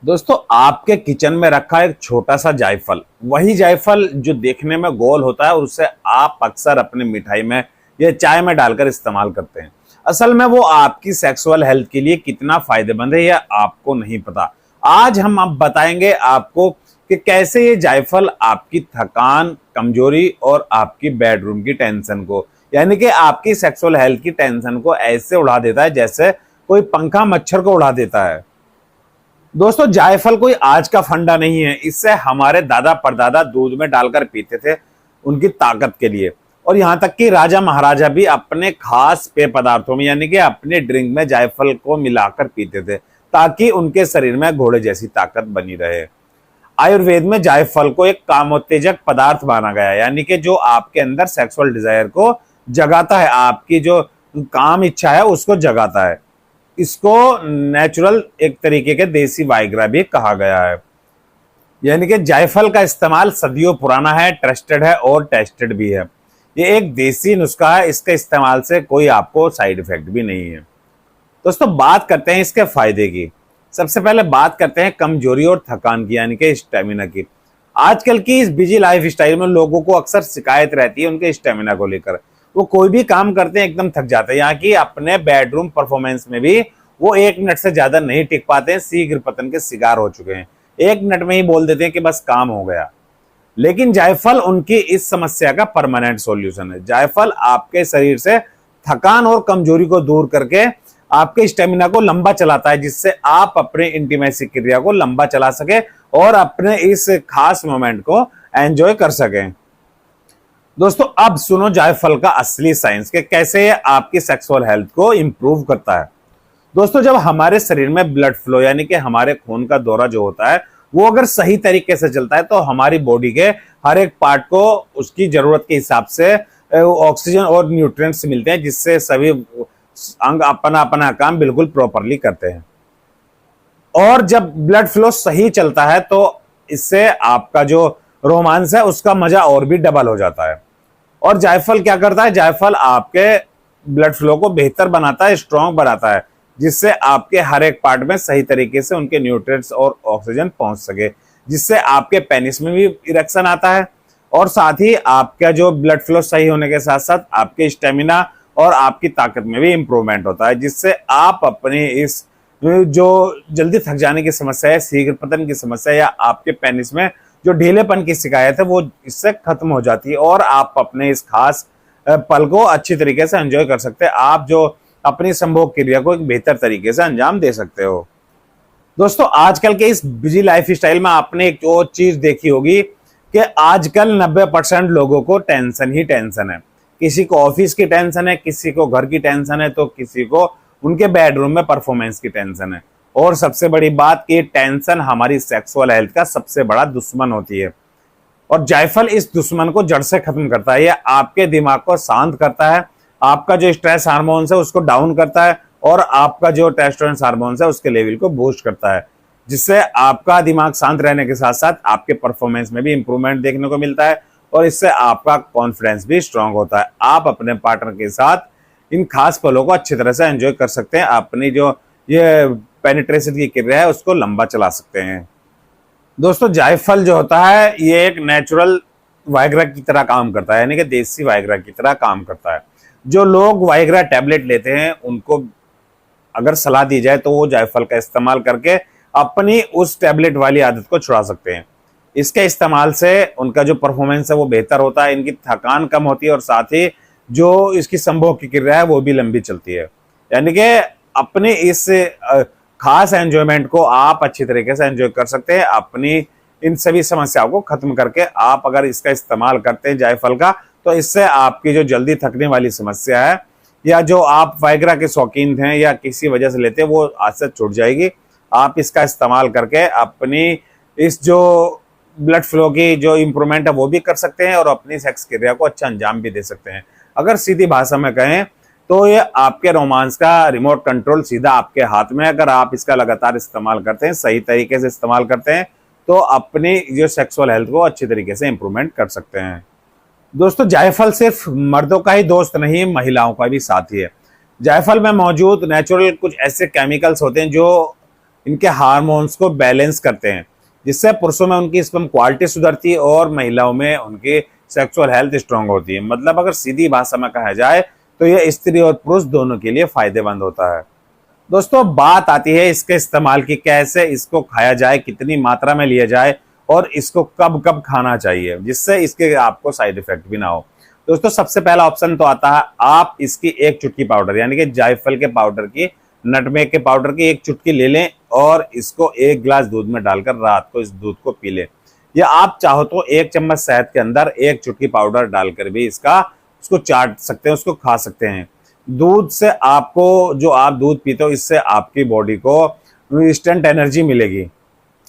दोस्तों, आपके किचन में रखा एक छोटा सा जायफल, वही जायफल जो देखने में गोल होता है और उसे आप अक्सर अपनी मिठाई में या चाय में डालकर इस्तेमाल करते हैं। असल में वो आपकी सेक्सुअल हेल्थ के लिए कितना फायदेमंद है यह आपको नहीं पता। आज हम अब बताएंगे आपको कि कैसे ये जायफल आपकी थकान, कमजोरी और आपकी बेडरूम की टेंशन को, यानी कि आपकी सेक्सुअल हेल्थ की टेंशन को ऐसे उड़ा देता है जैसे कोई पंखा मच्छर को उड़ा देता है। दोस्तों, जायफल कोई आज का फंडा नहीं है। इससे हमारे दादा परदादा दूध में डालकर पीते थे उनकी ताकत के लिए, और यहां तक कि राजा महाराजा भी अपने खास पेय पदार्थों में यानी कि अपने ड्रिंक में जायफल को मिलाकर पीते थे ताकि उनके शरीर में घोड़े जैसी ताकत बनी रहे। आयुर्वेद में जायफल को एक कामोत्तेजक पदार्थ माना गया है, यानी कि जो आपके अंदर सेक्सुअल डिजायर को जगाता है, आपकी जो काम इच्छा है उसको जगाता है। इसको नेचुरल एक तरीके के देसी वाइग्रा भी कहा गया है। यानी कि जायफल का इस्तेमाल सदियों पुराना है, ट्रस्टेड है और टेस्टेड भी है। ये एक देसी नुस्खा है, इसके इस्तेमाल से कोई आपको साइड इफेक्ट भी नहीं है। दोस्तों, बात करते हैं इसके फायदे की। सबसे पहले बात करते हैं कमजोरी और थकान की, यानी कि स्टेमिना की। आजकल की इस बिजी लाइफ स्टाइल में लोगों को अक्सर शिकायत रहती है उनके स्टेमिना को लेकर। वो कोई भी काम करते हैं एकदम थक जाते हैं। यहाँ की अपने बेडरूम परफॉर्मेंस में भी वो 1 मिनट से ज्यादा नहीं टिक पाते हैं, शीघ्र पतन के शिकार हो चुके हैं। 1 मिनट में ही बोल देते हैं कि बस काम हो गया। लेकिन जायफल उनकी इस समस्या का परमानेंट सॉल्यूशन है। जायफल आपके शरीर से थकान और कमजोरी को दूर करके आपके स्टेमिना को लंबा चलाता है, जिससे आप अपने इंटीमेसी क्रिया को लंबा चला सके और अपने इस खास मोमेंट को एंजॉय कर सकें। दोस्तों, अब सुनो जायफल का असली साइंस के कैसे ये आपकी सेक्सुअल हेल्थ को इंप्रूव करता है। दोस्तों, जब हमारे शरीर में ब्लड फ्लो यानी कि हमारे खून का दौरा जो होता है वो अगर सही तरीके से चलता है तो हमारी बॉडी के हर एक पार्ट को उसकी जरूरत के हिसाब से ऑक्सीजन और न्यूट्रिएंट्स मिलते हैं, जिससे सभी अंग अपना अपना काम बिल्कुल प्रॉपरली करते हैं। और जब ब्लड फ्लो सही चलता है तो इससे आपका जो रोमांस है उसका मजा और भी डबल हो जाता है। और जायफल क्या करता है? जायफल आपके ब्लड फ्लो को बेहतर बनाता है, स्ट्रांग बनाता है, जिससे आपके हर एक पार्ट में सही तरीके से उनके न्यूट्रिएंट्स और ऑक्सीजन पहुंच सके, जिससे आपके पेनिस में भी इरेक्शन आता है। और साथ ही आपका जो ब्लड फ्लो सही होने के साथ साथ आपके स्टेमिना और आपकी ताकत में भी इंप्रूवमेंट होता है, जिससे आप अपनी इस जो जल्दी थक जाने की समस्या है, शीघ्र पतन की समस्या या आपके पेनिस में जो ढीलेपन की शिकायत है वो इससे खत्म हो जाती है और आप अपने इस खास पल को अच्छी तरीके से एंजॉय कर सकते हैं। आप जो अपनी संभोग क्रिया को एक बेहतर तरीके से अंजाम दे सकते हो। दोस्तों, आजकल के इस बिजी लाइफ स्टाइल में आपने एक और चीज देखी होगी कि आजकल 90% लोगों को टेंशन ही टेंशन है। किसी को ऑफिस की टेंशन है, किसी को घर की टेंशन है, तो किसी को उनके बेडरूम में परफॉर्मेंस की टेंशन है। और सबसे बड़ी बात कि टेंशन हमारी सेक्सुअल हेल्थ का सबसे बड़ा दुश्मन होती है, और जायफल इस दुश्मन को जड़ से खत्म करता है। यह आपके दिमाग को शांत करता है, आपका जो स्ट्रेस हार्मोन्स है उसको डाउन करता है और आपका जो टेस्टोस्टेरोन हार्मोन्स है उसके लेवल को बूस्ट करता है, जिससे आपका दिमाग शांत रहने के साथ साथ आपके परफॉर्मेंस में भी इंप्रूवमेंट देखने को मिलता है और इससे आपका कॉन्फिडेंस भी स्ट्रांग होता है। आप अपने पार्टनर के साथ इन खास पलों को अच्छी तरह से एंजॉय कर सकते हैं, अपनी जो ये पेनिट्रेशन की क्रिया है उसको लंबा चला सकते हैं। दोस्तों, जायफल जो होता है ये एक नेचुरल वाइग्रा की तरह काम करता है, यानी कि देसी वाइग्रा की तरह काम करता है। जो लोग वाइग्रा टैबलेट लेते हैं उनको अगर सलाह दी जाए तो वो जायफल का इस्तेमाल करके अपनी उस टैबलेट वाली आदत को छुड़ा सकते हैं। इसके इस्तेमाल से उनका जो परफॉर्मेंस है वो बेहतर होता है, इनकी थकान कम होती है और साथ ही जो इसकी संभोग की क्रिया है वो भी लंबी चलती है। यानी कि अपने इस खास एंजॉयमेंट को आप अच्छी तरीके से एंजॉय कर सकते हैं। अपनी इन सभी समस्याओं को खत्म करके आप अगर इसका इस्तेमाल करते हैं जायफल का, तो इससे आपकी जो जल्दी थकने वाली समस्या है या जो आप वाइग्रा के शौकीन हैं या किसी वजह से लेते हैं वो आज से छूट जाएगी। आप इसका इस्तेमाल करके अपनी इस जो ब्लड फ्लो की जो इंप्रूवमेंट है वो भी कर सकते हैं और अपनी सेक्स क्रिया को अच्छा अंजाम भी दे सकते हैं। अगर सीधी भाषा में कहें तो ये आपके रोमांस का रिमोट कंट्रोल सीधा आपके हाथ में है। अगर आप इसका लगातार इस्तेमाल करते हैं, सही तरीके से इस्तेमाल करते हैं, तो अपनी जो सेक्सुअल हेल्थ को अच्छी तरीके से इंप्रूवमेंट कर सकते हैं। दोस्तों, जायफल सिर्फ मर्दों का ही दोस्त नहीं, महिलाओं का भी साथी है। जायफल में मौजूद नेचुरल कुछ ऐसे केमिकल्स होते हैं जो इनके हार्मोन्स को बैलेंस करते हैं, जिससे पुरुषों में उनकी स्पर्म क्वालिटी सुधरती है और महिलाओं में उनकी सेक्सुअल हेल्थ स्ट्रांग होती है। मतलब अगर सीधी भाषा में कहा जाए तो यह स्त्री और पुरुष दोनों के लिए फायदेमंद होता है। दोस्तों बात आती है इसके इस्तेमाल की, कैसे इसको खाया जाए, कितनी मात्रा में लिया जाए और इसको कब कब खाना चाहिए जिससे इसके आपको साइड इफेक्ट भी ना हो। दोस्तों सबसे पहला ऑप्शन तो आता है, आप इसकी एक चुटकी पाउडर यानी कि जायफल के पाउडर की, नटमेग के पाउडर की एक चुटकी ले लें और इसको 1 गिलास दूध में डालकर रात को इस दूध को पी लें। या आप चाहो तो 1 चम्मच शहद के अंदर 1 चुटकी पाउडर डालकर भी उसको चाट सकते हैं, उसको खा सकते हैं। दूध से आपको, जो आप दूध पीते हो, इससे आपकी बॉडी को इंस्टेंट एनर्जी मिलेगी,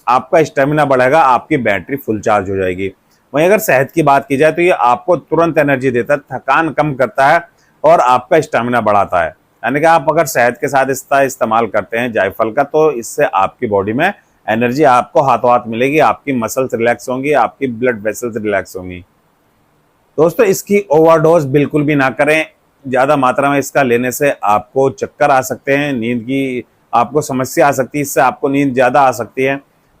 आपका स्टेमिना बढ़ेगा, आपकी बैटरी फुल चार्ज हो जाएगी। वहीं अगर शहद की बात की जाए तो ये आपको तुरंत एनर्जी देता है, थकान कम करता है और आपका स्टेमिना बढ़ाता है। यानी कि आप अगर शहद के साथ इसका इस्तेमाल करते हैं जायफल का, तो इससे आपकी बॉडी में एनर्जी आपको हाथों हाथ मिलेगी, आपकी मसल्स रिलैक्स होंगी, आपकी ब्लड वेसल्स रिलैक्स होंगी। दोस्तों इसकी ओवरडोज बिल्कुल भी ना करें। ज्यादा मात्रा में इसका लेने से आपको चक्कर आ सकते हैं, नींद की आपको समस्या आ सकती है, इससे आपको नींद ज्यादा आ सकती है।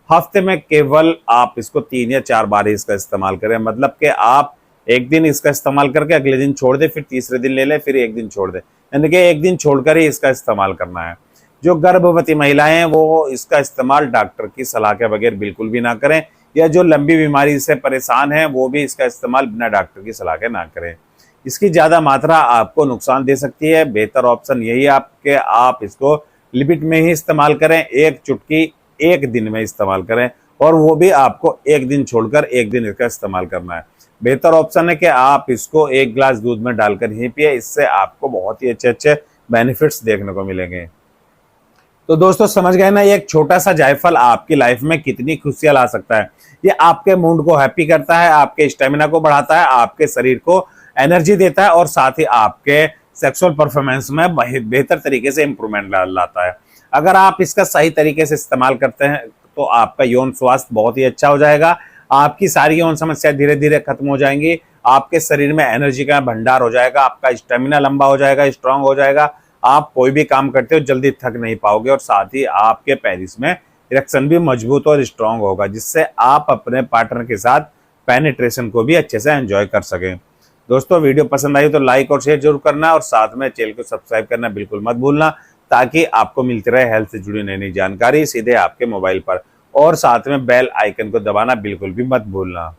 हफ्ते में केवल आप इसको 3 या 4 बार ही इसका इस्तेमाल करें। मतलब कि आप एक दिन इसका इस्तेमाल करके अगले दिन छोड़ दे, फिर तीसरे दिन ले लें, फिर एक दिन छोड़ दे, यानी कि एक दिन छोड़कर ही इसका इस्तेमाल करना है। जो गर्भवती महिलाएं हैं वो इसका इस्तेमाल डॉक्टर की सलाह के बगैर बिल्कुल भी ना करें, या जो लंबी बीमारी से परेशान है वो भी इसका इस्तेमाल बिना डॉक्टर की सलाह के ना करें। इसकी ज्यादा मात्रा आपको नुकसान दे सकती है। बेहतर ऑप्शन यही है आपके, आप इसको लिमिट में ही इस्तेमाल करें, 1 चुटकी 1 दिन में इस्तेमाल करें, और वो भी आपको 1 दिन छोड़कर 1 दिन इसका इस्तेमाल करना है। बेहतर ऑप्शन है कि आप इसको 1 गिलास दूध में डालकर ही पिए, इससे आपको बहुत ही अच्छे अच्छे बेनिफिट्स देखने को मिलेंगे। तो दोस्तों समझ गए ना, ये एक छोटा सा जायफल आपकी लाइफ में कितनी खुशियां ला सकता है। ये आपके मूड को हैप्पी करता है, आपके स्टेमिना को बढ़ाता है, आपके शरीर को एनर्जी देता है और साथ ही आपके सेक्सुअल परफॉर्मेंस में बेहतर तरीके से इंप्रूवमेंट लाता है। अगर आप इसका सही तरीके से इस्तेमाल करते हैं तो आपका यौन स्वास्थ्य बहुत ही अच्छा हो जाएगा, आपकी सारी यौन समस्याएं धीरे धीरे खत्म हो जाएंगी, आपके शरीर में एनर्जी का भंडार हो जाएगा, आपका स्टेमिना लंबा हो जाएगा, स्ट्रांग हो जाएगा, आप कोई भी काम करते हो जल्दी थक नहीं पाओगे, और साथ ही आपके पेनिस में इरेक्शन भी मजबूत और स्ट्रांग होगा, जिससे आप अपने पार्टनर के साथ पेनिट्रेशन को भी अच्छे से एंजॉय कर सकें। दोस्तों वीडियो पसंद आई तो लाइक और शेयर जरूर करना, और साथ में चैनल को सब्सक्राइब करना बिल्कुल मत भूलना, ताकि आपको मिलती रहे हेल्थ से जुड़ी नई नई जानकारी सीधे आपके मोबाइल पर, और साथ में बेल आइकन को दबाना बिल्कुल भी मत भूलना।